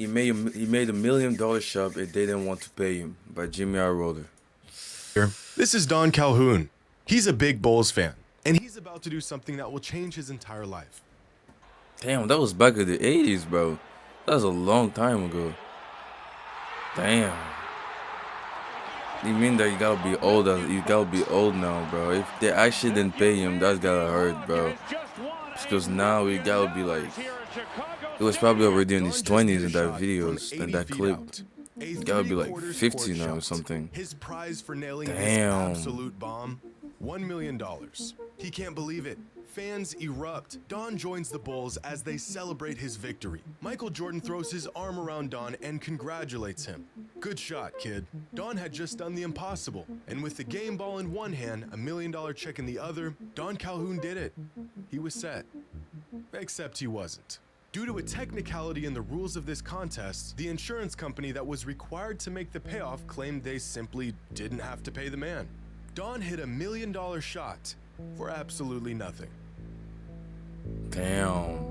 He made $1 million shot and they didn't want to pay him by Jimmy R. Roller. This is Don Calhoun. He's a big Bulls fan, and he's about to do something that will change his entire life. Damn, that was back in the 80s, bro. That was a long time ago. Damn. You mean that you gotta be old? You gotta be old now, bro. If they actually didn't pay him, that's gotta hurt, bro. Because now we gotta be like, he was probably already in his 20s in that videos, in that clip. He gotta be like 50 now or something. His prize for nailing this Damn. absolute bomb, $1 million. He can't believe it. Fans erupt. Don joins the Bulls as they celebrate his victory. Michael Jordan throws his arm around Don and congratulates him. Good shot, kid. Don had just done the impossible, and with the game ball in one hand, $1 million check in the other, Don Calhoun did it. He was set. Except he wasn't. Due to a technicality in the rules of this contest, the insurance company that was required to make the payoff claimed they simply didn't have to pay the man. Don hit $1 million shot for absolutely nothing. Damn.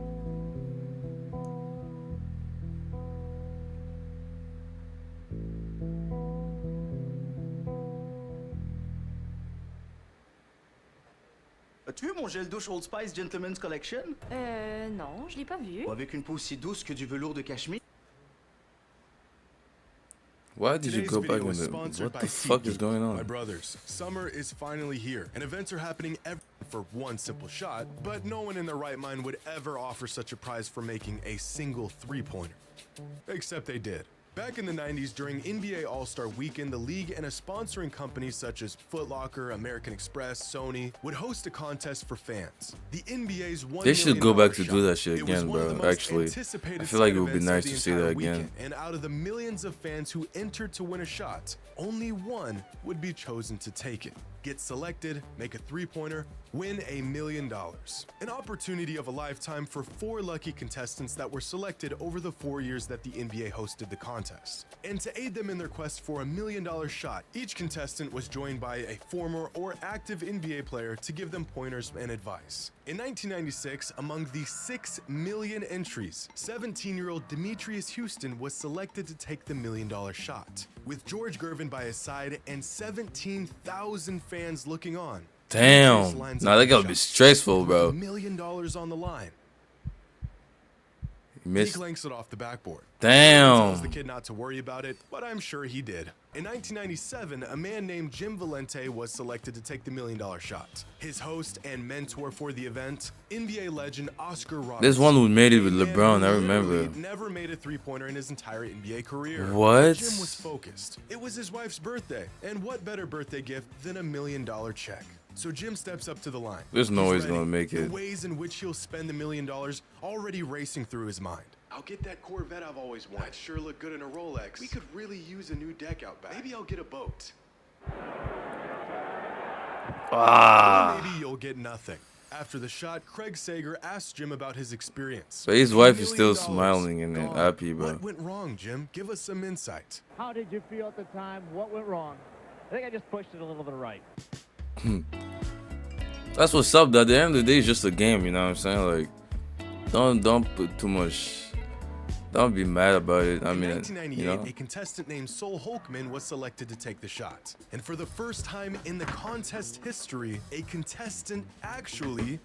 As-tu vu mon gel douche Old Spice Gentleman's Collection? Non, je l'ai pas vu. Ou avec une peau aussi douce que du velours de cachemire? Why did you Today's go video back in is the... sponsored What by the fuck is SeatGeek. going My on? brothers, summer is finally here, and events are happening for one simple shot, but no one in their right mind would ever offer such a prize for making a single three-pointer. Except they did. Back in the 90s, during NBA All-Star Weekend, the league and a sponsoring companies such as Foot Locker, American Express, Sony would host a contest for fans. The NBA's $1 They should million go back to shot. do that shit It was again, one of the bro. most Actually, anticipated I feel like it side would be events of nice the to see entire that again. weekend. And out of the millions of fans who entered to win a shot, only one would be chosen to take it. Get selected, make a three-pointer, win $1 million. An opportunity of a lifetime for 4 lucky contestants that were selected over the 4 years that the NBA hosted the contest. And to aid them in their quest for $1 million shot, each contestant was joined by a former or active NBA player to give them pointers and advice. In 1996, among the 6 million entries, 17-year-old Demetrius Houston was selected to take the $1 million shot. With George Gervin by his side and 17,000 fans looking on. Damn. Lines Nah, up that the gotta be shot. stressful, With bro. $1 million on the line. He He missed. clanks it off the backboard. Damn. Tells the kid not to worry about it, but I'm sure he did. In 1997, a man named Jim Valente was selected to take the $1 million shot. His host and mentor for the event, NBA legend Oscar Robertson. This one who made it with A man LeBron, who I remember. literally never made a three-pointer in his entire NBA career. What? Jim was focused. It was his wife's birthday, and what better birthday gift than $1 million check? So Jim steps up to the line. There's no way he's ready. gonna make it. The ways in which he'll spend the $1 million already racing through his mind. I'll get that Corvette I've always wanted. That sure look good in a Rolex. We could really use a new deck out back. Maybe I'll get a boat. Ah. Or maybe you'll get nothing. After the shot, Craig Sager asked Jim about his experience. But his $1 wife is still million smiling and gone. happy, bro. What went wrong, Jim? Give us some insight. How did you feel at the time? What went wrong? I think I just pushed it a little bit right. That's what's up, though. At the end of the day, it's just a game, you know what I'm saying? Like, don't put too much. Don't be mad about it. I In mean, 1998, you know. a contestant named Sol Holkman was selected to take the shot. And for the first time in the contest history, a contestant actually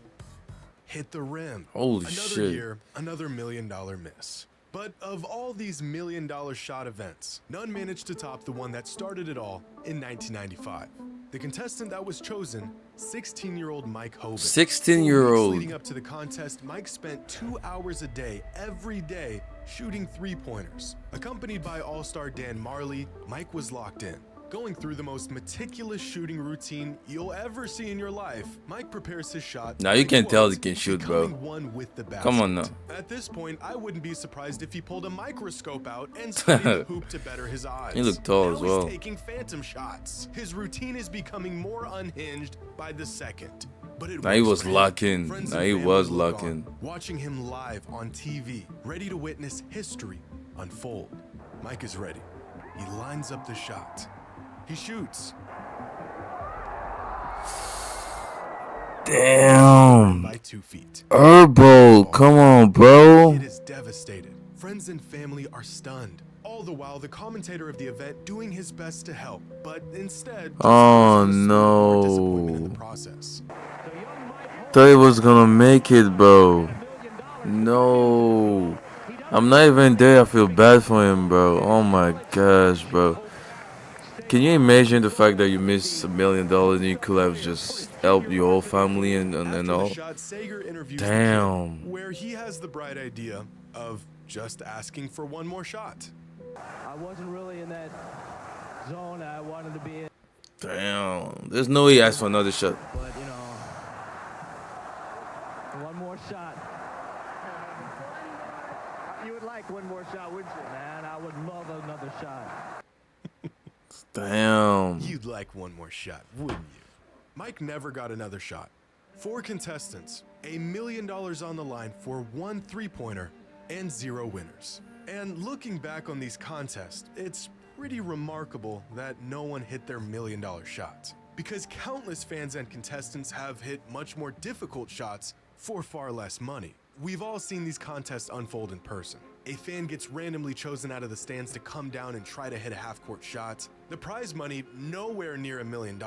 hit the rim. Holy Another shit. year, another $1 million miss. But of all these $1 million shot events, none managed to top the one that started it all in 1995. The contestant that was chosen, 16-year-old Mike Hoban. 16-year-old. Leading up to the contest, Mike spent 2 hours a day, every day, shooting three-pointers. Accompanied by All-Star Dan Marley, Mike was locked in. Going through the most meticulous shooting routine you'll ever see in your life, Mike prepares his shot. Now you can quote, tell he can shoot, bro. becoming one with the basket. Come on now. At this point, I wouldn't be surprised if he pulled a microscope out and studied the hoop to better his eyes. He looked tall Now as well. He's taking phantom shots. His routine is becoming more unhinged by the second. But it Now he works was for him. locked in. Friends Now and he family was look locked on, in. watching him live on TV, ready to witness history unfold. Mike is ready. He lines up the shot. He shoots. Damn. by 2 feet. Herbo, come on, bro. It is devastated. Friends and family are stunned. All the while, the commentator of the event doing his best to help, but instead, just Oh, causes more disappointment in no. the process. Thought he was gonna make it, bro. No. I'm not even there. I feel bad for him, bro. Oh my gosh, bro. Can you imagine the fact that you missed $1 million and you could have just helped your whole family and After the all? shot, Sager interviews the Damn. kid, where he has the bright idea of just asking for one more shot. I wasn't really in that zone I wanted to be in, Damn. There's no way he asked for another shot. but you know, one more shot. You would like one more shot, wouldn't you, man? I would love another shot. Damn. You'd like one more shot, wouldn't you? Mike never got another shot. 4 contestants, $1 million on the line for 1 3-pointer, and 0 winners. And looking back on these contests, it's pretty remarkable that no one hit their $1 million shot. Because countless fans and contestants have hit much more difficult shots for far less money. We've all seen these contests unfold in person. A fan gets randomly chosen out of the stands to come down and try to hit a half-court shot. The prize money nowhere near $1 million.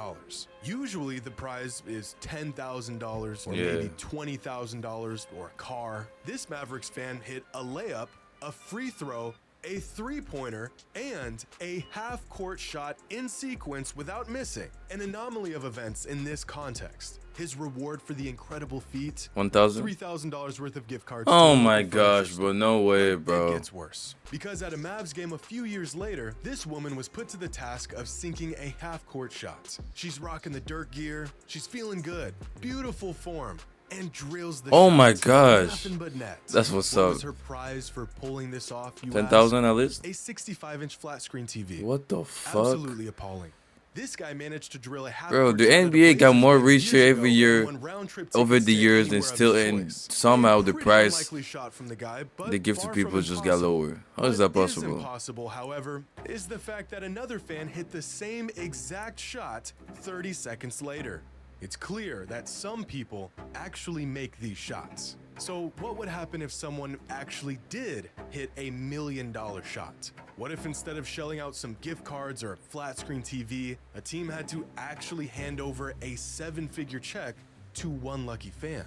Usually the prize is $10,000 or maybe $20,000 or a car. This Mavericks fan hit a layup, a free throw, a 3-pointer, and a half-court shot in sequence without missing. An anomaly of events in this context. His reward for the incredible feat, $1,000? $3,000 worth of gift cards. Oh to my local gosh, furniture bro. No way, It bro. gets worse. Because at a Mavs game a few years later, this woman was put to the task of sinking a half-court shot. She's rocking the dirt gear, she's feeling good, beautiful form, and drills the Oh my shot. gosh. Nothing but net. That's what's What up. was her prize for pulling this off, you 10,000 ask? at least? A 65-inch flat screen TV. What the fuck? Absolutely appalling. This guy managed to drill a half Bro, court the shot at a NBA got Blazers more game reach years every ago, year and when round-trip over tickets the stayed years, and anywhere of still, his and choice. somehow A the pretty price unlikely shot from the guy, but they give to far people from just got impossible. lower. How is that What is possible? impossible, however, is the fact that another fan hit the same exact shot 30 seconds later. It's clear that some people actually make these shots. So what would happen if someone actually did hit a $1 million shot? What if instead of shelling out some gift cards or a flat screen TV, a team had to actually hand over a 7-figure check to one lucky fan?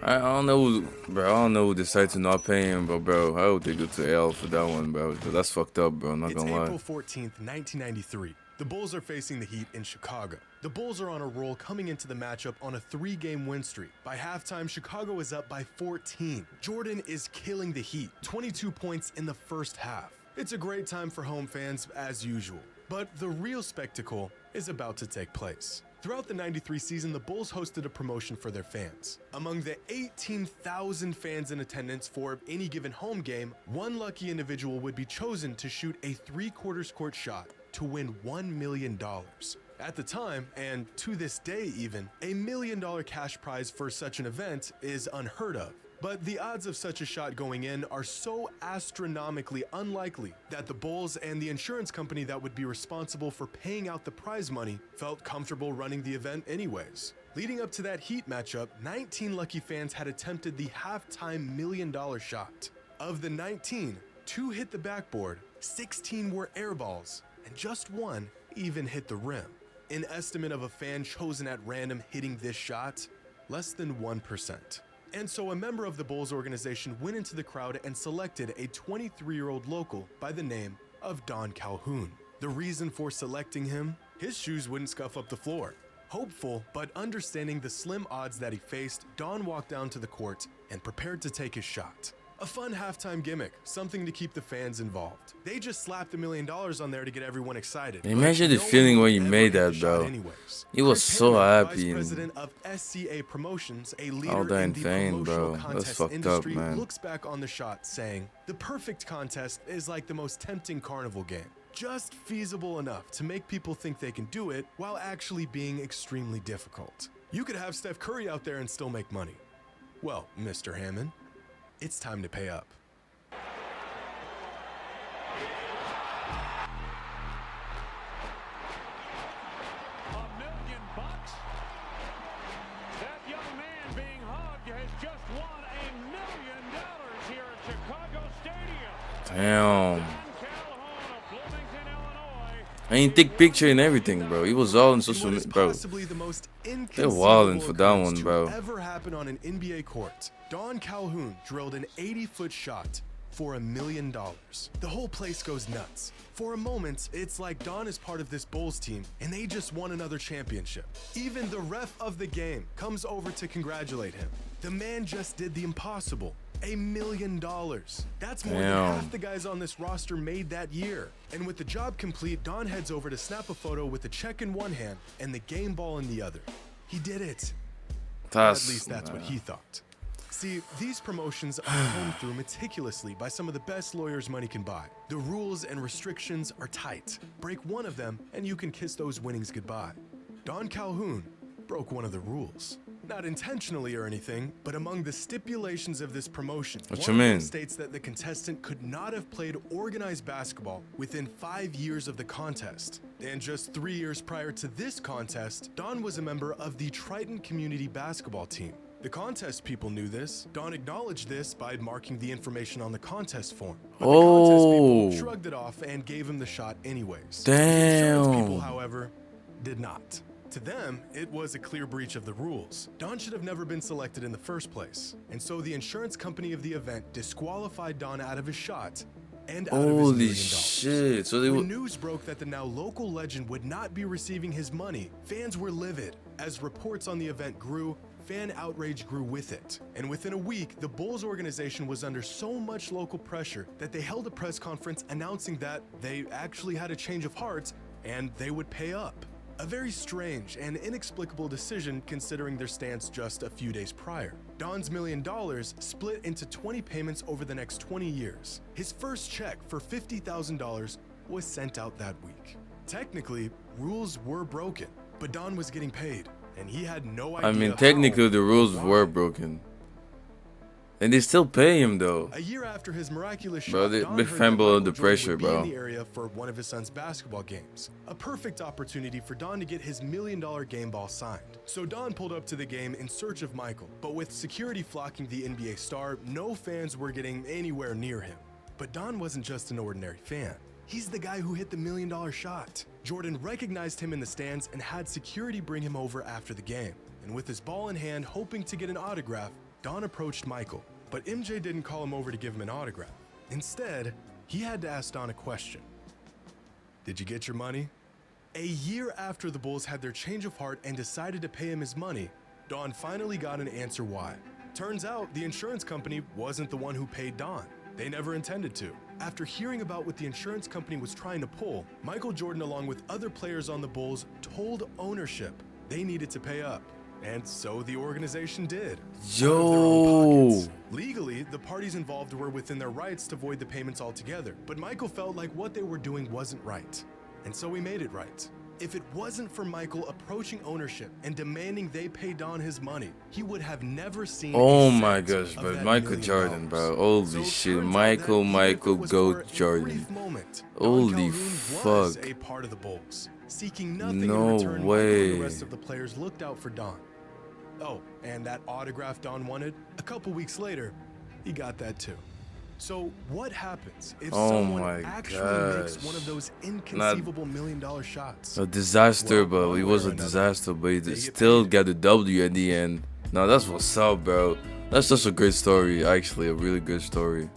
I don't know, bro. I don't know who decided to not pay him, but bro, I would take it to L for that one, bro. 'Cause that's fucked up, bro. I'm not It's gonna lie. April 14th, 1993. The Bulls are facing the Heat in Chicago. The Bulls are on a roll coming into the matchup on a 3-game win streak. By halftime, Chicago is up by 14. Jordan is killing the Heat, 22 points in the first half. It's a great time for home fans as usual, but the real spectacle is about to take place. Throughout the 93 season, the Bulls hosted a promotion for their fans. Among the 18,000 fans in attendance for any given home game, one lucky individual would be chosen to shoot a 3/4 court shot to win $1 million. At the time, and to this day even, a $1 million cash prize for such an event is unheard of. But the odds of such a shot going in are so astronomically unlikely that the Bulls and the insurance company that would be responsible for paying out the prize money felt comfortable running the event anyways. Leading up to that Heat matchup, 19 lucky fans had attempted the halftime $1 million shot. Of the 19, 2 hit the backboard, 16 were air balls, and just 1 even hit the rim. An estimate of a fan chosen at random hitting this shot, less than 1%. And so a member of the Bulls organization went into the crowd and selected a 23-year-old local by the name of Don Calhoun. The reason for selecting him? His shoes wouldn't scuff up the floor. Hopeful, but understanding the slim odds that he faced, Don walked down to the court and prepared to take his shot. A fun halftime gimmick, something to keep the fans involved. They just slapped $1 million on there to get everyone excited. Imagine but the no feeling one when you ever made hit the that, shot bro. anyways. He was Chris so Hammond, happy Vice and President of SCA Promotions, a all leader that in the insane, promotional bro. That's contest fucked up, industry, man. looks back on the shot saying, "The perfect contest is like the most tempting carnival game. Just feasible enough to make people think they can do it while actually being extremely difficult. You could have Steph Curry out there and still make money. Well, Mr. Hammond, it's time to pay up." Damn. I ain't take picture and everything, bro. He was all in social media, bro. Possibly the most They're wildin' for that occurrence one, to bro. ever happen on an NBA court. Don Calhoun drilled an 80-foot shot for $1 million. The whole place goes nuts. For a moment, it's like Don is part of this Bulls team and they just won another championship. Even the ref of the game comes over to congratulate him. The man just did the impossible. $1 million. That's more than half the guys on this roster made that year. And with the job complete, Don heads over to snap a photo with the check in one hand and the game ball in the other. He did it. At least that's what he thought. See, these promotions are combed through meticulously by some of the best lawyers money can buy. The rules and restrictions are tight. Break one of them and you can kiss those winnings goodbye. Don Calhoun broke one of the rules. Not intentionally or anything, but among the stipulations of this promotion, What one you of them mean? states that the contestant could not have played organized basketball within 5 years of the contest. And just 3 years prior to this contest, Don was a member of the Triton Community Basketball team. The contest people knew this. Don acknowledged this by marking the information on the contest form. But the contest people shrugged it off and gave him the shot anyways. The insurance people, Damn. however, did not. To them, it was a clear breach of the rules. Don should have never been selected in the first place. And so the insurance company of the event disqualified Don out of his shot and out of his $1 Holy million. shit. So they When were. news broke that the now local legend would not be receiving his money, fans were livid. As reports on the event grew, fan outrage grew with it. And within a week, the Bulls organization was under so much local pressure that they held a press conference announcing that they actually had a change of heart and they would pay up. A very strange and inexplicable decision considering their stance just a few days prior. Don's $1 million split into 20 payments over the next 20 years. His first check for $50,000 was sent out that week. Technically, rules were broken, but Don was getting paid, and he had no idea I mean, how technically, the rules or were why. broken. And they still pay him, though. A year after his miraculous shot, Bro, they Don big heard fan that below Michael the Jordan pressure, would be bro. in the area for one of his son's basketball games. A perfect opportunity for Don to get his $1 million game ball signed. So Don pulled up to the game in search of Michael, but with security flocking the NBA star, no fans were getting anywhere near him. But Don wasn't just an ordinary fan. He's the guy who hit the $1 million shot. Jordan recognized him in the stands and had security bring him over after the game. And with his ball in hand, hoping to get an autograph, Don approached Michael. But MJ didn't call him over to give him an autograph. Instead, he had to ask Don a question. Did you get your money? A year after the Bulls had their change of heart and decided to pay him his money, Don finally got an answer why. Turns out the insurance company wasn't the one who paid Don. They never intended to. After hearing about what the insurance company was trying to pull, Michael Jordan, along with other players on the Bulls, told ownership they needed to pay up. And so the organization did. Out of their own Yo. pockets. Legally, the parties involved were within their rights to void the payments altogether, but Michael felt like what they were doing wasn't right. And so he made it right. If it wasn't for Michael approaching ownership and demanding they pay Don his money, he would have never seen Oh a my cent gosh, of bro. that Michael $1 million. Jordan, bro. Holy So it shit. turns out Michael, that even if Michael, it was GOAT for a Jordan. brief moment, Holy Don Calhoun was fuck. a part of the Bulls, seeking nothing No in return. Michael way. and the rest of the players looked out for Don. Oh, and that autograph Don wanted, a couple weeks later, he got that too. So what happens if Oh someone my actually makes gosh. one of those inconceivable $1 million shots? A disaster, Well, bro. one It way was or a another, disaster, but he they get still paid. got the W at the end. Now that's what's up, bro. That's such a great story, actually. A really good story.